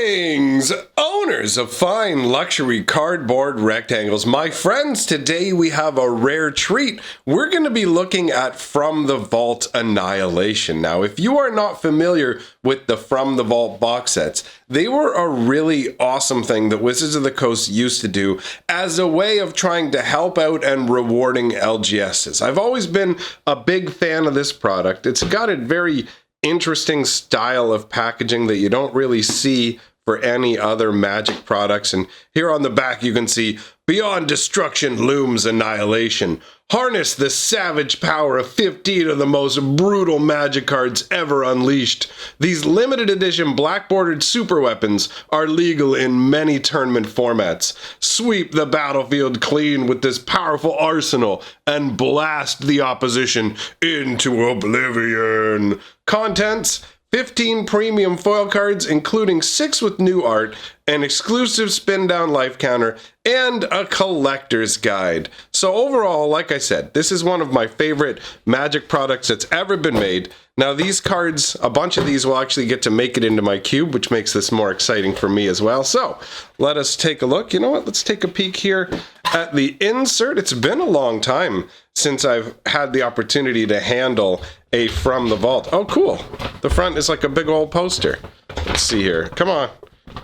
Greetings, owners of fine luxury cardboard rectangles. My friends, today we have a rare treat. We're going to be looking at From the Vault Annihilation. Now, if you are not familiar with the From the Vault box sets, they were a really awesome thing that Wizards of the Coast used to do as a way of trying to help out and rewarding LGSs. I've always been a big fan of this product. It's got a very interesting style of packaging that you don't really see for any other Magic products. And here on the back you can see, "Beyond destruction looms annihilation. Harness the savage power of 15 of the most brutal Magic cards ever unleashed. These limited edition black bordered super weapons are legal in many tournament formats. Sweep the battlefield clean with this powerful arsenal and blast the opposition into oblivion." Contents: 15 premium foil cards, including 6 with new art, an exclusive spin down life counter, and a collector's guide. So overall, like I said, this is one of my favorite Magic products that's ever been made. Now these cards, a bunch of these will actually get to make it into my cube, which makes this more exciting for me as well. So let us take a look. You know what? Let's take a peek here at the insert. It's been a long time since I've had the opportunity to handle a From the Vault. Oh, cool. The front is like a big old poster. Let's see here. Come on.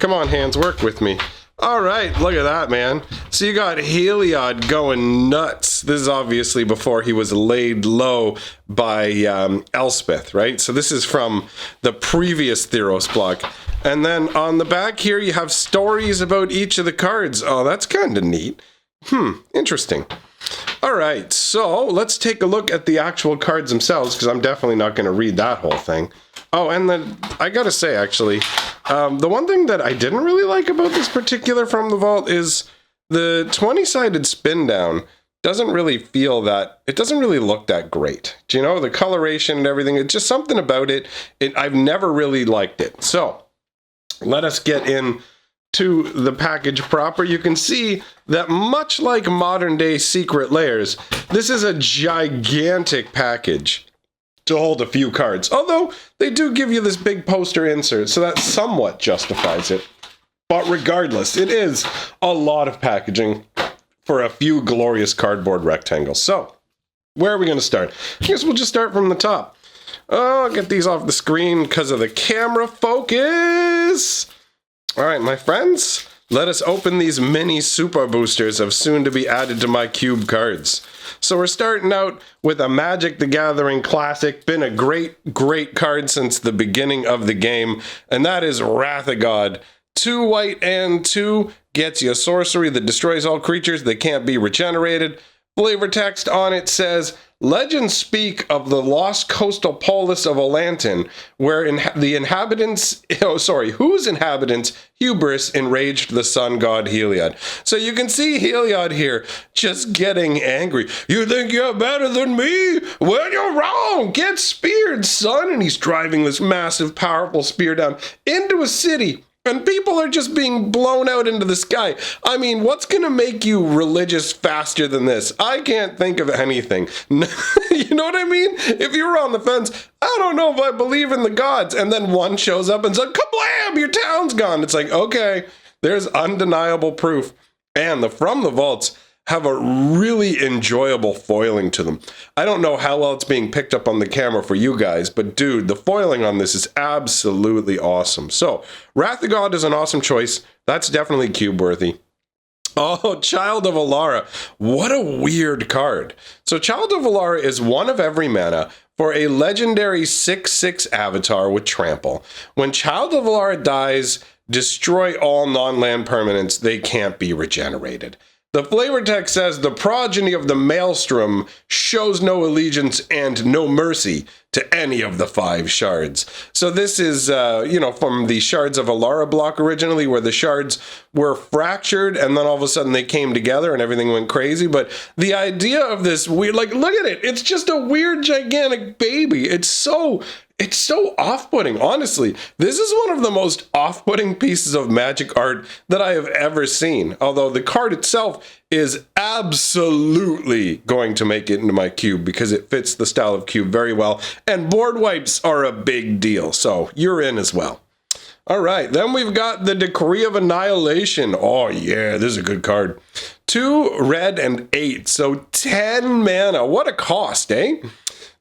Come on, hands, work with me. All right, look at that, man. So you got Heliod going nuts. This is obviously before he was laid low by Elspeth, right? So this is from the previous Theros block. And then on the back here, you have stories about each of the cards. Oh, that's kind of neat. Interesting. All right, so let's take a look at the actual cards themselves, because I'm definitely not going to read that whole thing. Oh, and then I gotta say, actually, the one thing that I didn't really like about this particular From the Vault is the 20-sided spin down doesn't really feel that, it doesn't really look that great. Do you know, the coloration and everything, it's just something about it, I've never really liked it. So, let us get in to the package proper. You can see that much like modern day Secret Layers, this is a gigantic package to hold a few cards. Although they do give you this big poster insert, so that somewhat justifies it. But regardless, it is a lot of packaging for a few glorious cardboard rectangles. So, where are we going to start? I guess we'll just start from the top. Oh, I'll get these off the screen because of the camera focus. All right, my friends, let us open these mini super boosters of soon to be added to my cube cards. So we're starting out with a Magic the Gathering classic, been a great card since the beginning of the game, and that is Wrath of God. 2 white and 2 gets you a sorcery that destroys all creatures that can't be regenerated. Flavor text on it says, "Legends speak of the lost coastal polis of Atlantin, where the inhabitants, whose inhabitants hubris enraged the sun god Heliod." So you can see Heliod here just getting angry. "You think you're better than me? Well, you're wrong. Get speared, son." And he's driving this massive, powerful spear down into a city. And people are just being blown out into the sky. I mean, what's going to make you religious faster than this? I can't think of anything. You know what I mean? If you were on the fence, I don't know if I believe in the gods. And then one shows up and says, "Kablam, your town's gone." It's like, okay, there's undeniable proof. And the From the Vaults have a really enjoyable foiling to them. I don't know how well it's being picked up on the camera for you guys, but dude, the foiling on this is absolutely awesome. So, Wrath of God is an awesome choice. That's definitely cube worthy. Oh, Child of Alara. What a weird card. So Child of Alara is 1 of every mana for a legendary 6/6 avatar with trample. When Child of Alara dies, destroy all non-land permanents. They can't be regenerated. The flavor text says, "The progeny of the Maelstrom shows no allegiance and no mercy to any of the 5 shards." So this is, from the Shards of Alara block originally, where the shards were fractured and then all of a sudden they came together and everything went crazy. But the idea of this weird, like, look at it. It's just a weird, gigantic baby. It's so off-putting, honestly. This is one of the most off-putting pieces of Magic art that I have ever seen. Although the card itself is absolutely going to make it into my cube because it fits the style of cube very well. And board wipes are a big deal, so you're in as well. All right, then we've got the Decree of Annihilation. Oh yeah, this is a good card. 2 red and 8, so 10 mana. What a cost, eh?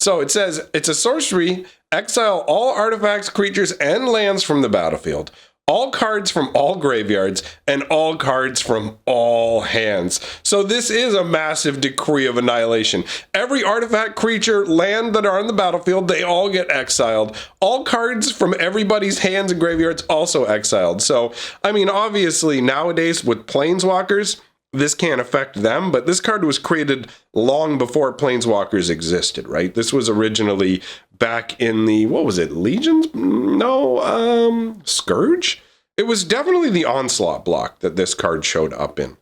So it says, it's a sorcery, exile all artifacts, creatures, and lands from the battlefield. All cards from all graveyards, and all cards from all hands. So this is a massive Decree of Annihilation. Every artifact, creature, land that are on the battlefield, they all get exiled. All cards from everybody's hands and graveyards also exiled. So, I mean, obviously, nowadays with Planeswalkers, this can't affect them, but this card was created long before Planeswalkers existed, right? This was originally back in the, what was it, Legions? No, Scourge? It was definitely the Onslaught block that this card showed up in.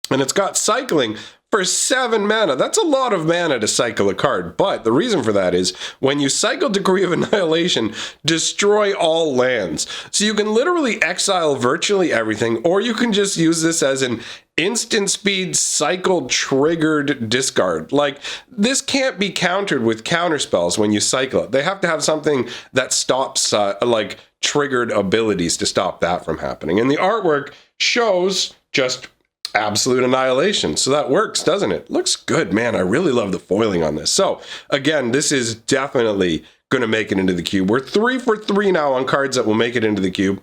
And it's got cycling for 7 mana. That's a lot of mana to cycle a card, but the reason for that is when you cycle Decree of Annihilation, destroy all lands. So you can literally exile virtually everything, or you can just use this as an instant speed cycle triggered discard. Like, this can't be countered with counter spells when you cycle it. They have to have something that stops like triggered abilities to stop that from happening. And the artwork shows just absolute annihilation. So that works, doesn't it? Looks good, man. I really love the foiling on this. So again, this is definitely going to make it into the cube. We're 3 for 3 now on cards that will make it into the cube.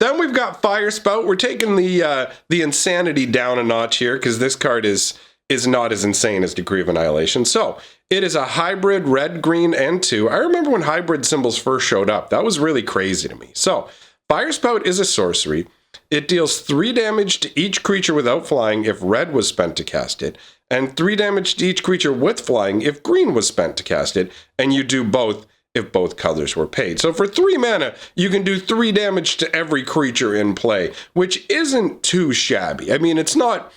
Then we've got Fire Spout. We're taking the insanity down a notch here because this card is not as insane as Decree of Annihilation. So it is a hybrid red, green, and 2. I remember when hybrid symbols first showed up. That was really crazy to me. So Fire Spout is a sorcery. It deals 3 damage to each creature without flying if red was spent to cast it, and 3 damage to each creature with flying if green was spent to cast it, and you do both if both colors were paid. So for 3 mana, you can do 3 damage to every creature in play, which isn't too shabby. I mean, it's not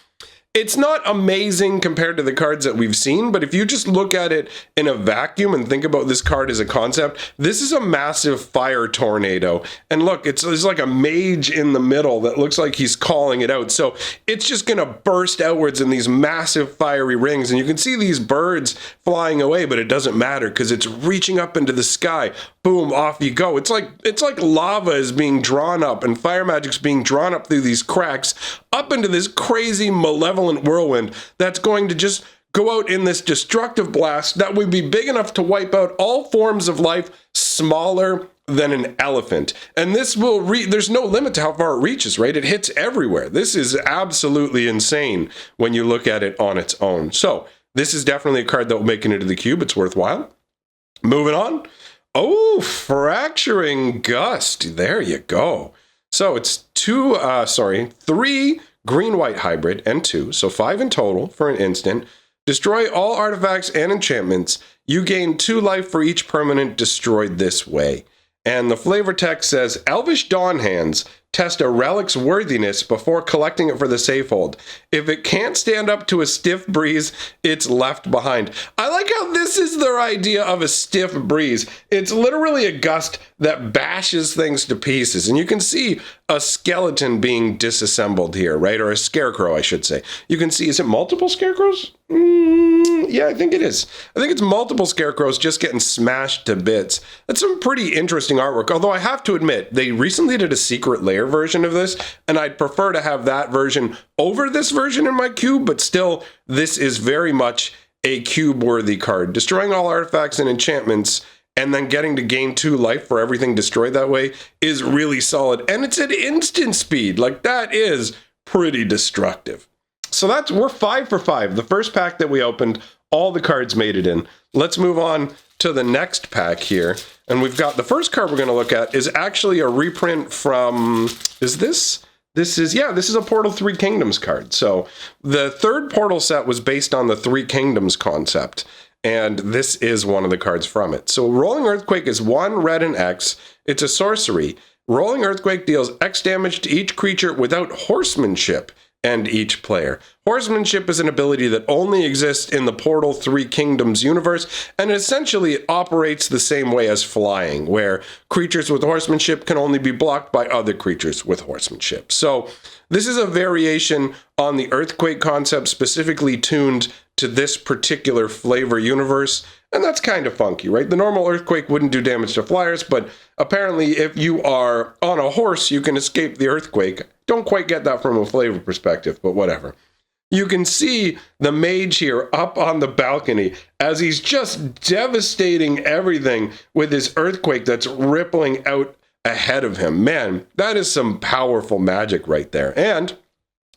amazing compared to the cards that we've seen, but if you just look at it in a vacuum and think about this card as a concept, this is a massive fire tornado. And look, there's like a mage in the middle that looks like he's calling it out. So it's just going to burst outwards in these massive fiery rings. And you can see these birds flying away, but it doesn't matter because it's reaching up into the sky. Boom, off you go. It's like lava is being drawn up and fire magic's being drawn up through these cracks up into this crazy malevolent whirlwind that's going to just go out in this destructive blast that would be big enough to wipe out all forms of life smaller than an elephant. And this will there's no limit to how far it reaches, right? It hits everywhere. This is absolutely insane when you look at it on its own. So this is definitely a card that will make it into the cube. It's worthwhile. Moving on. Oh, Fracturing Gust. There you go. So it's 3 green-white hybrid and 2, so 5 in total for an instant. Destroy all artifacts and enchantments. You gain 2 life for each permanent destroyed this way. And the flavor text says, Elvish Dawn Hands, test a relic's worthiness before collecting it for the safehold. If it can't stand up to a stiff breeze, it's left behind. I like how this is their idea of a stiff breeze. It's literally a gust that bashes things to pieces. And you can see a skeleton being disassembled here, right? Or a scarecrow, I should say. You can see, is it multiple scarecrows? Yeah, I think it is. I think it's multiple scarecrows just getting smashed to bits. That's some pretty interesting artwork. Although I have to admit, they recently did a secret layer version of this, and I'd prefer to have that version over this version in my cube, but still, this is very much a cube-worthy card. Destroying all artifacts and enchantments, and then getting to gain 2 life for everything destroyed that way is really solid. And it's at instant speed. Like, that is pretty destructive. So we're 5 for 5. The first pack that we opened, all the cards made it in. Let's move on to the next pack here. And we've got the first card we're going to look at is actually a reprint from, this is a Portal 3 Kingdoms card. So the third Portal set was based on the 3 Kingdoms concept. And this is one of the cards from it. So Rolling Earthquake is 1 red and X. It's a sorcery. Rolling Earthquake deals X damage to each creature without horsemanship and each player. Horsemanship is an ability that only exists in the Portal 3 Kingdoms universe, and essentially it operates the same way as flying, where creatures with horsemanship can only be blocked by other creatures with horsemanship. So this is a variation on the Earthquake concept, specifically tuned to this particular flavor universe, And that's kind of funky, right? The normal earthquake wouldn't do damage to flyers, but apparently if you are on a horse, you can escape the earthquake. Don't quite get that from a flavor perspective, but whatever. You can see the mage here up on the balcony as he's just devastating everything with his earthquake that's rippling out ahead of him. Man, that is some powerful magic right there. And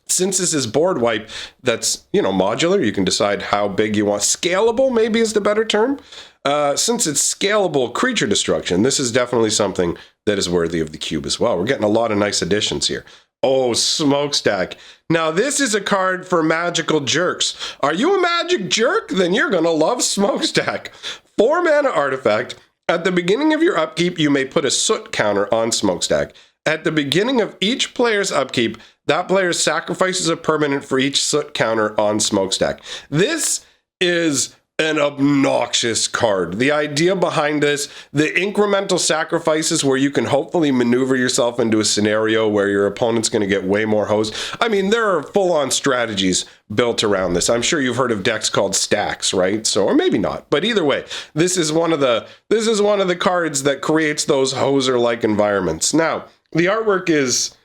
since this is board wipe that's, modular, you can decide how big you want. Scalable maybe is the better term. Since it's scalable creature destruction, this is definitely something that is worthy of the cube as well. We're getting a lot of nice additions here. Oh, Smokestack. Now, this is a card for magical jerks. Are you a magic jerk? Then you're going to love Smokestack. 4-mana artifact. At the beginning of your upkeep, you may put a soot counter on Smokestack. At the beginning of each player's upkeep, that player sacrifices a permanent for each soot counter on Smokestack. This is an obnoxious card. The idea behind this, the incremental sacrifices where you can hopefully maneuver yourself into a scenario where your opponent's going to get way more hosed. I mean, there are full-on strategies built around this. I'm sure you've heard of decks called stacks, right? So, or maybe not, but either way, this is one of the cards that creates those hoser-like environments. Now, the artwork is,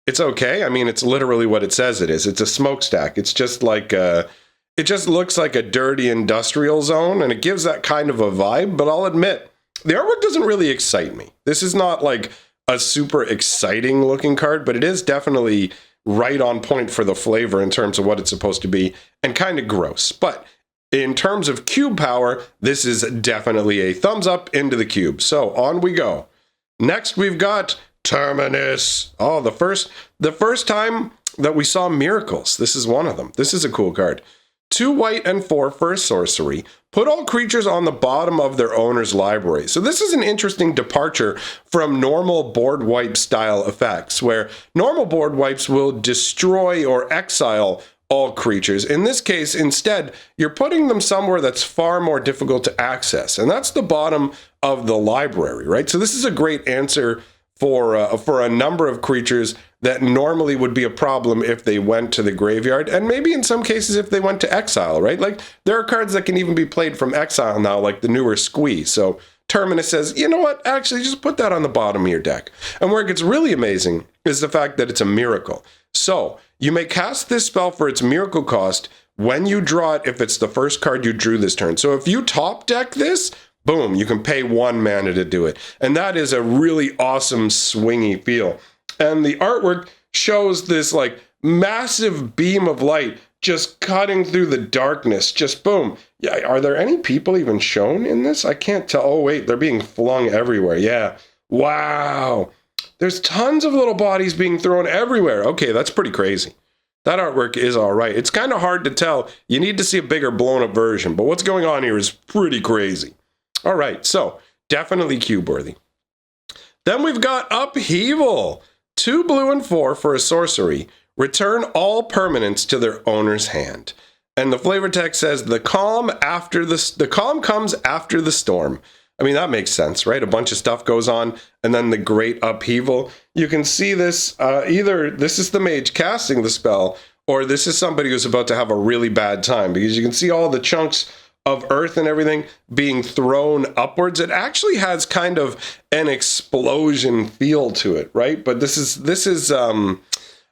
it's okay. I mean, it's literally what it says it is. It's a smokestack. It's just like it just looks like a dirty industrial zone, and it gives that kind of a vibe, but I'll admit, the artwork doesn't really excite me. This is not like a super exciting looking card, but it is definitely right on point for the flavor in terms of what it's supposed to be, and kind of gross. But in terms of cube power, this is definitely a thumbs up into the cube. So on we go. Next, we've got Terminus. Oh, the first time that we saw miracles. This is one of them. This is a cool card. 2 white and 4 for a sorcery. Put all creatures on the bottom of their owner's library. So this is an interesting departure from normal board wipe style effects, where normal board wipes will destroy or exile all creatures. In this case, instead, you're putting them somewhere that's far more difficult to access, and that's the bottom of the library, right? So this is a great answer for a number of creatures that normally would be a problem if they went to the graveyard, and maybe in some cases if they went to exile, right? Like, there are cards that can even be played from exile now, like the newer Squee. So Terminus says, you know what, actually just put that on the bottom of your deck. And where it gets really amazing is the fact that it's a miracle. So you may cast this spell for its miracle cost when you draw it if it's the first card you drew this turn. So if you top deck this, boom, you can pay 1 mana to do it. And that is a really awesome swingy feel. And the artwork shows this like massive beam of light just cutting through the darkness. Just boom. Yeah, are there any people even shown in this? I can't tell. Oh, wait, they're being flung everywhere. Yeah. Wow. There's tons of little bodies being thrown everywhere. Okay, that's pretty crazy. That artwork is all right. It's kind of hard to tell. You need to see a bigger blown up version, but what's going on here is pretty crazy. All right, so definitely cube worthy. Then we've got Upheaval. 2 blue and 4 for a sorcery. Return all permanents to their owner's hand. And the flavor text says the calm comes after the storm. I mean, that makes sense, right? A bunch of stuff goes on, and then the great upheaval. You can see this, either this is the mage casting the spell, or this is somebody who's about to have a really bad time, because you can see all the chunks of earth and everything being thrown upwards. It actually has kind of an explosion feel to it, right? But this is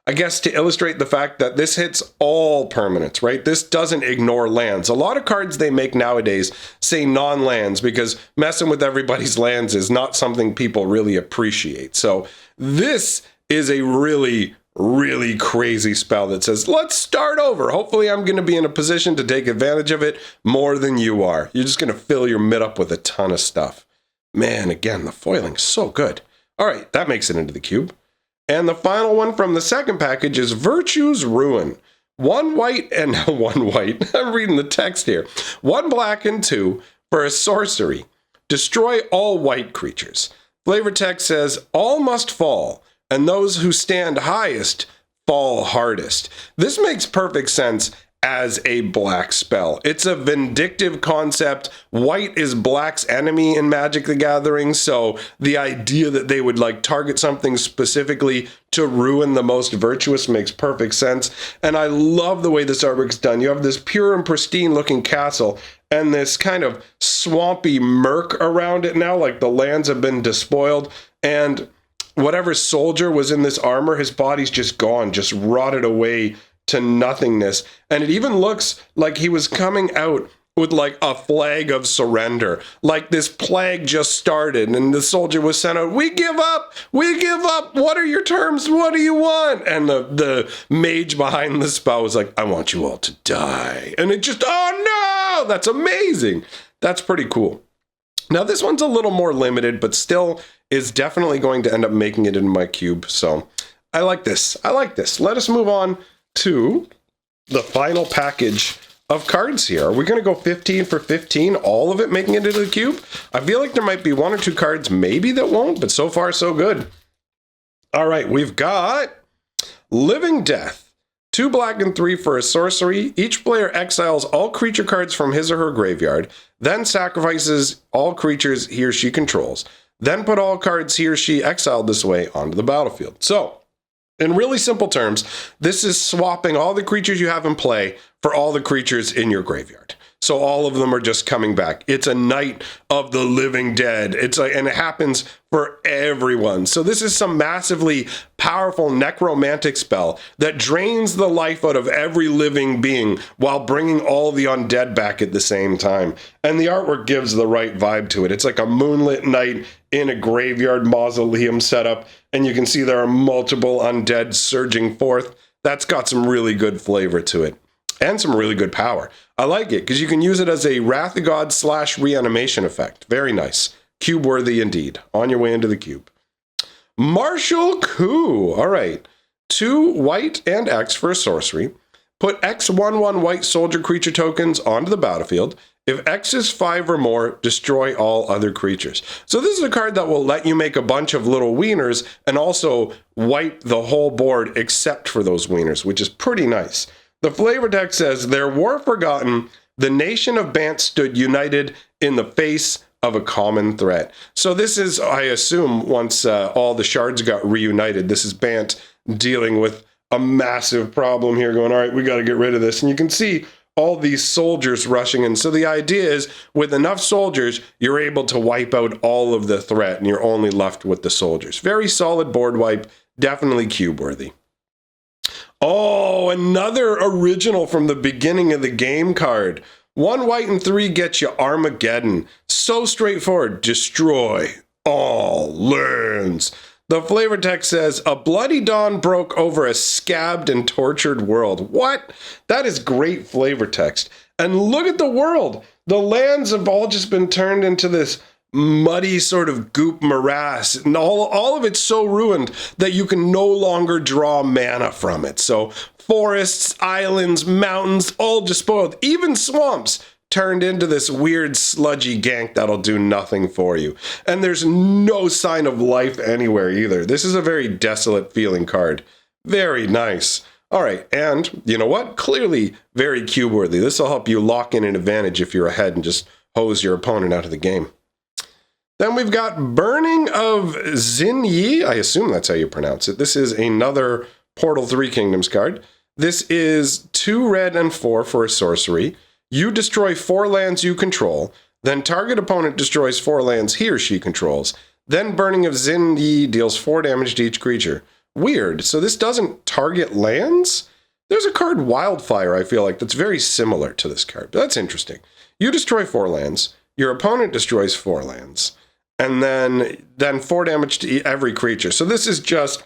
I guess to illustrate the fact that this hits all permanents, right? This doesn't ignore lands. A lot of cards they make nowadays say non-lands because messing with everybody's lands is not something people really appreciate. So this is a really crazy spell that says, let's start over. Hopefully I'm going to be in a position to take advantage of it more than you are. You're just going to fill your mid up with a ton of stuff. Man, again, the foiling's so good. All right, that makes it into the cube. And the final one from the second package is Virtue's Ruin. 1 white and 1 white. I'm reading the text here. 1 black and 2 for a sorcery. Destroy all white creatures. Flavor text says, all must fall, and those who stand highest fall hardest. This makes perfect sense as a black spell. It's a vindictive concept. White is black's enemy in Magic the Gathering, so the idea that they would like target something specifically to ruin the most virtuous makes perfect sense. And I love the way this artwork's done. You have this pure and pristine looking castle and this kind of swampy murk around it now, like the lands have been despoiled, and whatever soldier was in this armor, his body's just gone, just rotted away to nothingness. And it even looks like he was coming out with like a flag of surrender, like this plague just started and the soldier was sent out. We give up, what are your terms, what do you want? And the mage behind the spell was like, I want you all to die. And it just, oh no, that's amazing. That's pretty cool. Now this one's a little more limited, but still is definitely going to end up making it in my cube. So I like this. Let us move on to the final package of cards here. Are we going to go 15 for 15, all of it making it into the cube? I feel like there might be one or two cards maybe that won't, but so far so good. All right, we've got Living Death. 2 black and 3 for a sorcery. Each player exiles all creature cards from his or her graveyard, then sacrifices all creatures he or she controls, then put all cards he or she exiled this way onto the battlefield. So, in really simple terms, this is swapping all the creatures you have in play for all the creatures in your graveyard. So all of them are just coming back. It's a Night of the Living Dead. And it happens for everyone. So this is some massively powerful necromantic spell that drains the life out of every living being while bringing all the undead back at the same time. And the artwork gives the right vibe to it. It's like a moonlit night in a graveyard mausoleum setup, and you can see there are multiple undead surging forth. That's got some really good flavor to it. And some really good power. I like it because you can use it as a Wrath of God / reanimation effect. Very nice. Cube worthy indeed. On your way into the cube. Martial Coup. All right. 2 white and X for a sorcery. Put X 1/1 white soldier creature tokens onto the battlefield. If X is 5 or more, destroy all other creatures. So this is a card that will let you make a bunch of little wieners and also wipe the whole board except for those wieners, which is pretty nice. The flavor text says, their war forgotten, the nation of Bant stood united in the face of a common threat. So this is, I assume, once all the shards got reunited, this is Bant dealing with a massive problem here, going, all right, we got to get rid of this. And you can see all these soldiers rushing in. So the idea is, with enough soldiers, you're able to wipe out all of the threat, and you're only left with the soldiers. Very solid board wipe, definitely cube worthy. Oh, another original from the beginning of the game card. 1 white and 3 gets you Armageddon. So straightforward. Destroy all lands. The flavor text says, a bloody dawn broke over a scabbed and tortured world. What? That is great flavor text. And look at the world. The lands have all just been turned into this muddy sort of goop morass, and all of it's so ruined that you can no longer draw mana from it. So forests, islands, mountains, all just spoiled. Even swamps turned into this weird sludgy gank that'll do nothing for you. And there's no sign of life anywhere either. This is a very desolate feeling card. Very nice. All right, and you know what? Clearly very cube worthy. This will help you lock in an advantage if you're ahead and just hose your opponent out of the game. Then we've got Burning of Xinyi. I assume that's how you pronounce it. This is another Portal 3 Kingdoms card. This is 2 red and 4 for a sorcery. You destroy 4 lands you control. Then target opponent destroys 4 lands he or she controls. Then Burning of Xinyi deals 4 damage to each creature. Weird. So this doesn't target lands? There's a card Wildfire, I feel like, that's very similar to this card. But that's interesting. You destroy 4 lands. Your opponent destroys 4 lands. And then 4 damage to every creature. So this is just,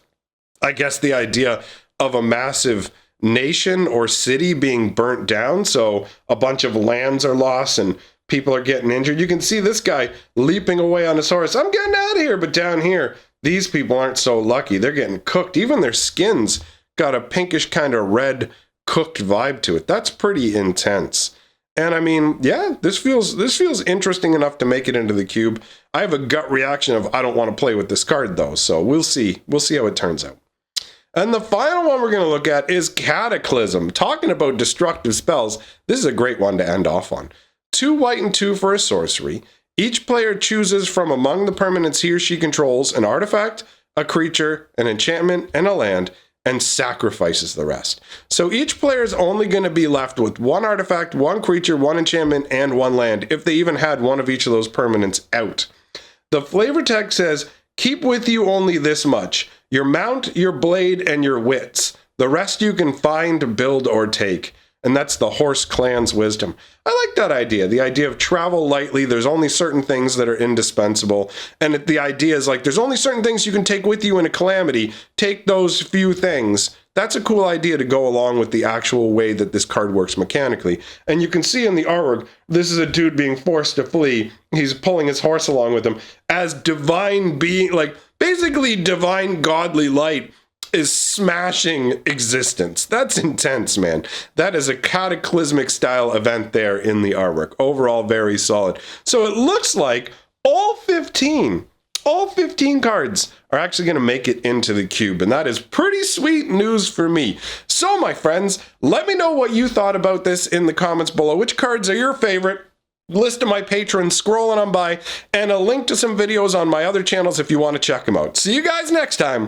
I guess, the idea of a massive nation or city being burnt down. So a bunch of lands are lost and people are getting injured. You can see this guy leaping away on his horse. I'm getting out of here. But down here, these people aren't so lucky. They're getting cooked. Even their skins got a pinkish kind of red cooked vibe to it. That's pretty intense. And I mean, yeah, this feels interesting enough to make it into the cube. I have a gut reaction of I don't want to play with this card though, so we'll see. We'll see how it turns out. And the final one we're going to look at is Cataclysm. Talking about destructive spells, this is a great one to end off on. 2 white and 2 for a sorcery. Each player chooses from among the permanents he or she controls an artifact, a creature, an enchantment, and a land, and sacrifices the rest. So each player is only going to be left with 1 artifact, 1 creature, 1 enchantment, and 1 land, if they even had one of each of those permanents out. The flavor text says, keep with you only this much: your mount, your blade, and your wits. The rest you can find, build, or take. And that's the Horse Clan's wisdom. I like that idea. The idea of travel lightly. There's only certain things that are indispensable. And the idea is like, there's only certain things you can take with you in a calamity. Take those few things. That's a cool idea to go along with the actual way that this card works mechanically. And you can see in the artwork, this is a dude being forced to flee. He's pulling his horse along with him as divine being, like basically divine godly light is smashing existence. That's intense, man. That is a cataclysmic style event there in the artwork. Overall, very solid. So it looks like all 15 cards are actually going to make it into the cube, and that is pretty sweet news for me. So, my friends, let me know what you thought about this in the comments below. Which cards are your favorite? List of my patrons scrolling on by, and a link to some videos on my other channels if you want to check them out. See you guys next time.